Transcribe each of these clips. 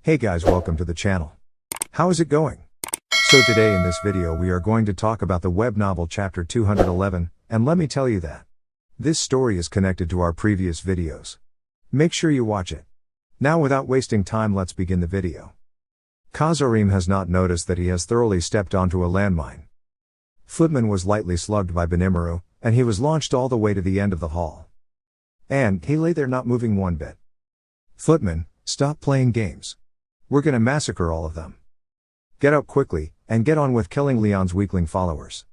Hey guys, welcome to the channel. How is it going? So today in this video we are going to talk about the web novel chapter 211, and let me tell you that this story is connected to our previous videos. Make sure you watch it. Now without wasting time, let's begin the video. Kazarim has not noticed that he has thoroughly stepped onto a landmine. Footman was lightly slugged by Benimaru, and he was launched all the way to the end of the hall. And he lay there not moving one bit. Footman, stop playing games. We're gonna massacre all of them. Get up quickly, and get on with killing Leon's weakling followers.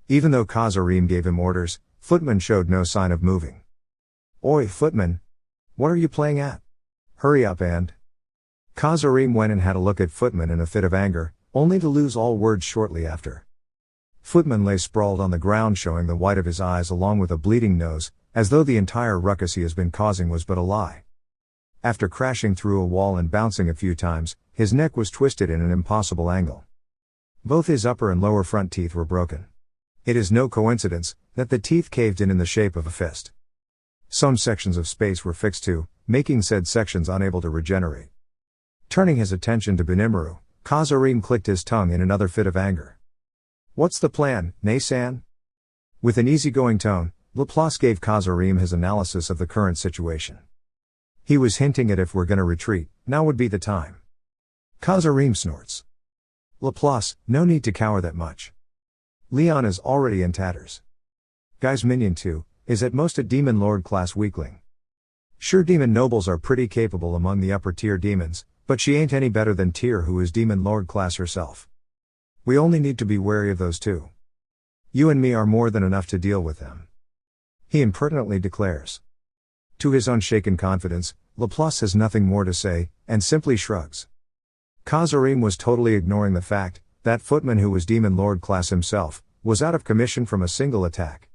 Even though Kazarim gave him orders, Footman showed no sign of moving. Oi, Footman! What are you playing at? Hurry up and... Kazarim went and had a look at Footman in a fit of anger, only to lose all words shortly after. Footman lay sprawled on the ground, showing the white of his eyes along with a bleeding nose, as though the entire ruckus he has been causing was but a lie. After crashing through a wall and bouncing a few times, his neck was twisted in an impossible angle. Both his upper and lower front teeth were broken. It is no coincidence that the teeth caved in the shape of a fist. Some sections of space were fixed too, making said sections unable to regenerate. Turning his attention to Benimaru, Kazarim clicked his tongue in another fit of anger. What's the plan, Nay-san? With an easygoing tone, Laplace gave Kazarim his analysis of the current situation. He was hinting at if we're gonna retreat, now would be the time. Kazarim snorts. Laplace, no need to cower that much. Leon is already in tatters. Guy's minion too, is at most a demon lord class weakling. Sure, demon nobles are pretty capable among the upper tier demons, but she ain't any better than Tyr, who is demon lord class herself. We only need to be wary of those two. You and me are more than enough to deal with them. He impertinently declares. To his unshaken confidence, Laplace has nothing more to say, and simply shrugs. Kazarim was totally ignoring the fact that Footman, who was demon lord class himself, was out of commission from a single attack.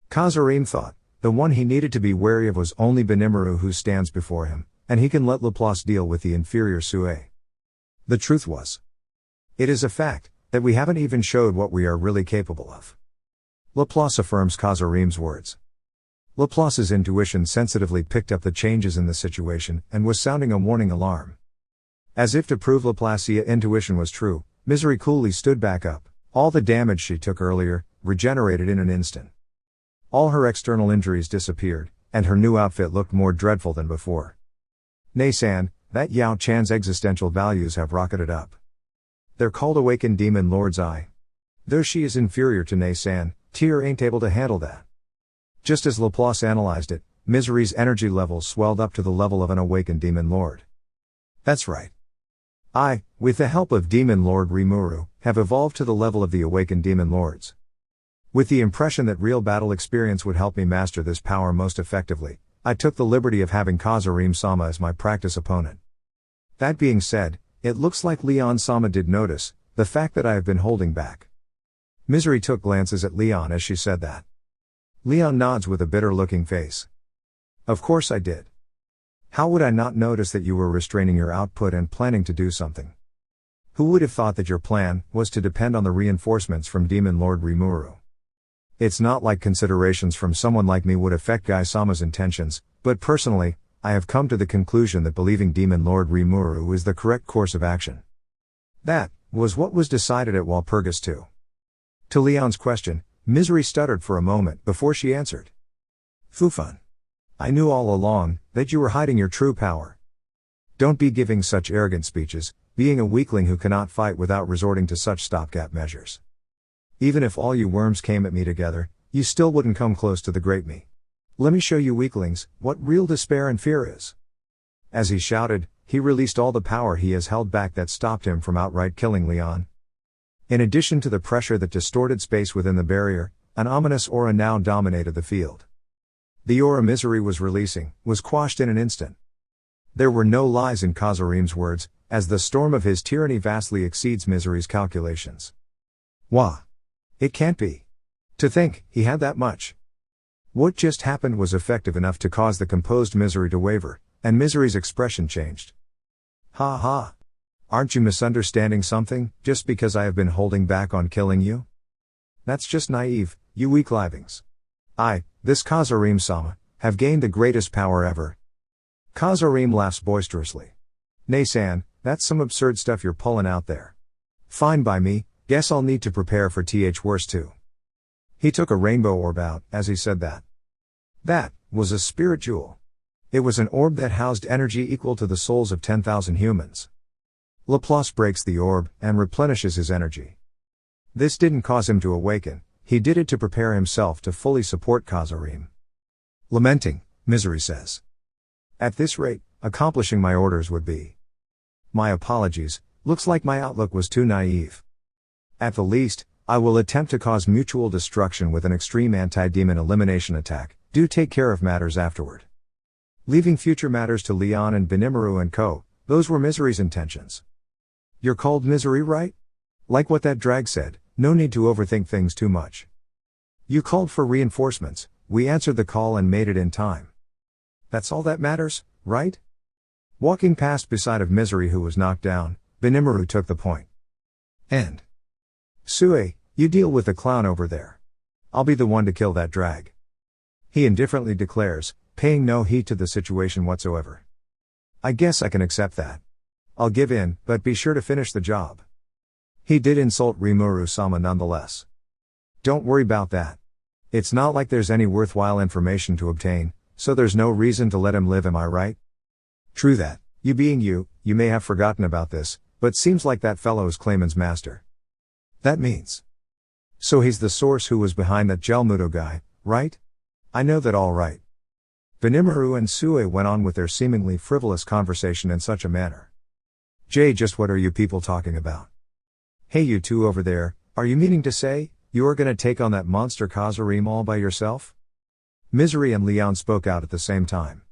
Kazarim thought the one he needed to be wary of was only Benimaru, who stands before him, and he can let Laplace deal with the inferior Sue. The truth was, it is a fact that we haven't even showed what we are really capable of. Laplace affirms Kazarim's words. Laplace's intuition sensitively picked up the changes in the situation and was sounding a warning alarm. As if to prove Laplace's intuition was true, Misery coolly stood back up. All the damage she took earlier regenerated in an instant. All her external injuries disappeared, and her new outfit looked more dreadful than before. Nay-san, that Yao Chan's existential values have rocketed up. They're called Awakened Demon Lord's Eye. Though she is inferior to Nay-san, Tyr ain't able to handle that. Just as Laplace analyzed it, Misery's energy levels swelled up to the level of an awakened demon lord. That's right. I, with the help of Demon Lord Rimuru, have evolved to the level of the awakened demon lords. With the impression that real battle experience would help me master this power most effectively, I took the liberty of having Kazarim-sama as my practice opponent. That being said, it looks like Leon-sama did notice the fact that I have been holding back. Misery took glances at Leon as she said that. Leon nods with a bitter-looking face. Of course I did. How would I not notice that you were restraining your output and planning to do something? Who would have thought that your plan was to depend on the reinforcements from Demon Lord Rimuru? It's not like considerations from someone like me would affect Gai-sama's intentions, but personally, I have come to the conclusion that believing Demon Lord Rimuru is the correct course of action. That was what was decided at Walpurgis too. To Leon's question, Misery stuttered for a moment before she answered. Footman. I knew all along that you were hiding your true power. Don't be giving such arrogant speeches, being a weakling who cannot fight without resorting to such stopgap measures. Even if all you worms came at me together, you still wouldn't come close to the great me. Let me show you weaklings what real despair and fear is. As he shouted, he released all the power he has held back that stopped him from outright killing Leon. In addition to the pressure that distorted space within the barrier, an ominous aura now dominated the field. The aura Misery was releasing was quashed in an instant. There were no lies in Kazarim's words, as the storm of his tyranny vastly exceeds Misery's calculations. Wah! It can't be. To think he had that much. What just happened was effective enough to cause the composed Misery to waver, and Misery's expression changed. Ha ha! Aren't you misunderstanding something, just because I have been holding back on killing you? That's just naive, you weaklivings. I, this Kazarim-sama, have gained the greatest power ever. Kazarim laughs boisterously. Nay-san, that's some absurd stuff you're pulling out there. Fine by me, guess I'll need to prepare for worse too. He took a rainbow orb out, as he said that. That was a spirit jewel. It was an orb that housed energy equal to the souls of 10,000 humans. Laplace breaks the orb, and replenishes his energy. This didn't cause him to awaken, he did it to prepare himself to fully support Kazarim. Lamenting, Misery says. At this rate, accomplishing my orders would be. My apologies, looks like my outlook was too naive. At the least, I will attempt to cause mutual destruction with an extreme anti-demon elimination attack, do take care of matters afterward. Leaving future matters to Leon and Benimaru and co., those were Misery's intentions. You're called Misery, right? Like what that drag said, no need to overthink things too much. You called for reinforcements, we answered the call and made it in time. That's all that matters, right? Walking past beside of Misery who was knocked down, Benimaru took the point. And Sue, you deal with the clown over there. I'll be the one to kill that drag. He indifferently declares, paying no heed to the situation whatsoever. I guess I can accept that. I'll give in, but be sure to finish the job. He did insult Rimuru-sama nonetheless. Don't worry about that. It's not like there's any worthwhile information to obtain, so there's no reason to let him live, am I right? True that, you being you may have forgotten about this, but seems like that fellow is Clayman's master. That means. So he's the source who was behind that Gelmudo guy, right? I know that all right. Benimaru and Sue went on with their seemingly frivolous conversation in such a manner. Jay, just what are you people talking about? Hey, you two over there, are you meaning to say, you are gonna take on that monster Kazarim all by yourself? Misery and Leon spoke out at the same time.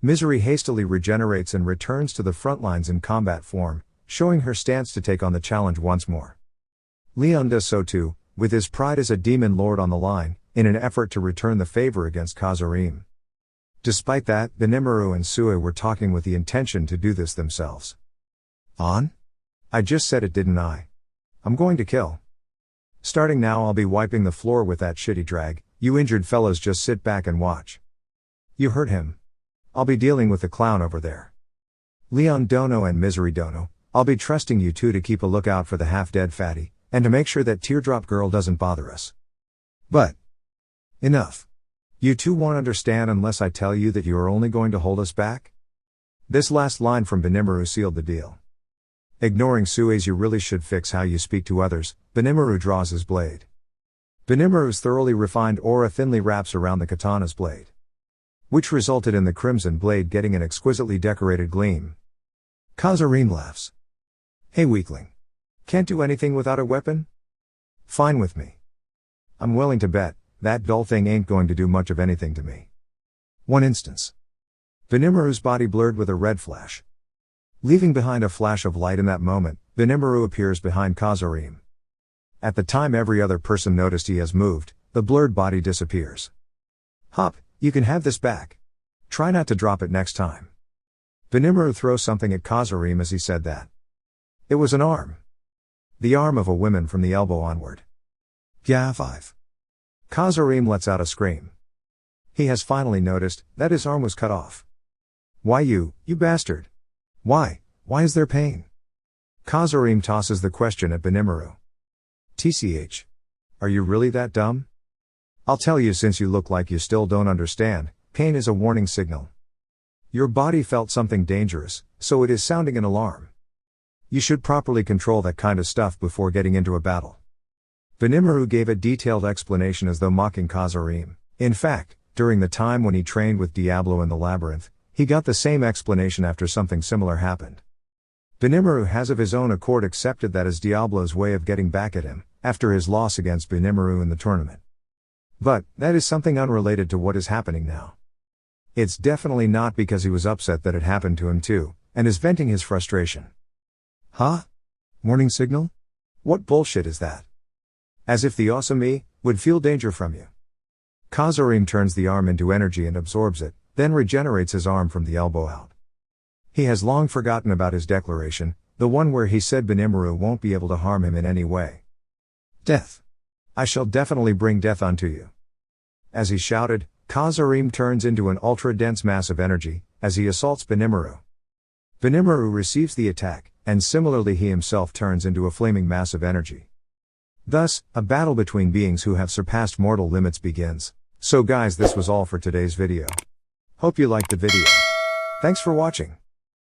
Misery hastily regenerates and returns to the front lines in combat form, showing her stance to take on the challenge once more. Leon does so too, with his pride as a demon lord on the line, in an effort to return the favor against Kazarim. Despite that, Benimaru and Sue were talking with the intention to do this themselves. On? I just said it, didn't I? I'm going to kill. Starting now I'll be wiping the floor with that shitty drag, you injured fellows just sit back and watch. You heard him. I'll be dealing with the clown over there. Leon Dono and Misery Dono, I'll be trusting you two to keep a lookout for the half-dead fatty, and to make sure that Teardrop Girl doesn't bother us. But enough. You two won't understand unless I tell you that you are only going to hold us back? This last line from Benimaru sealed the deal. Ignoring Sue's "you really should fix how you speak to others," Benimaru draws his blade. Benimaru's thoroughly refined aura thinly wraps around the katana's blade, which resulted in the crimson blade getting an exquisitely decorated gleam. Kazarim laughs. Hey weakling. Can't do anything without a weapon? Fine with me. I'm willing to bet, that dull thing ain't going to do much of anything to me. One instance. Benimaru's body blurred with a red flash. Leaving behind a flash of light in that moment, Benimaru appears behind Kazarim. At the time every other person noticed he has moved, the blurred body disappears. Hop, you can have this back. Try not to drop it next time. Benimaru throws something at Kazarim as he said that. It was an arm. The arm of a woman from the elbow onward. Yeah, 5. Kazarim lets out a scream. He has finally noticed that his arm was cut off. Why you bastard? Why is there pain? Kazarim tosses the question at Benimaru. TCH. Are you really that dumb? I'll tell you, since you look like you still don't understand, pain is a warning signal. Your body felt something dangerous, so it is sounding an alarm. You should properly control that kind of stuff before getting into a battle. Benimaru gave a detailed explanation as though mocking Kazarim. In fact, during the time when he trained with Diablo in the labyrinth, he got the same explanation after something similar happened. Benimaru has of his own accord accepted that as Diablo's way of getting back at him, after his loss against Benimaru in the tournament. But, that is something unrelated to what is happening now. It's definitely not because he was upset that it happened to him too, and is venting his frustration. Huh? Warning signal? What bullshit is that? As if the awesome me would feel danger from you. Kazarim turns the arm into energy and absorbs it, then regenerates his arm from the elbow out. He has long forgotten about his declaration, the one where he said Benimaru won't be able to harm him in any way. Death. I shall definitely bring death unto you. As he shouted, Kazarim turns into an ultra-dense mass of energy, as he assaults Benimaru. Benimaru receives the attack, and similarly he himself turns into a flaming mass of energy. Thus, a battle between beings who have surpassed mortal limits begins. So guys, this was all for today's video. Hope you liked the video. Thanks for watching.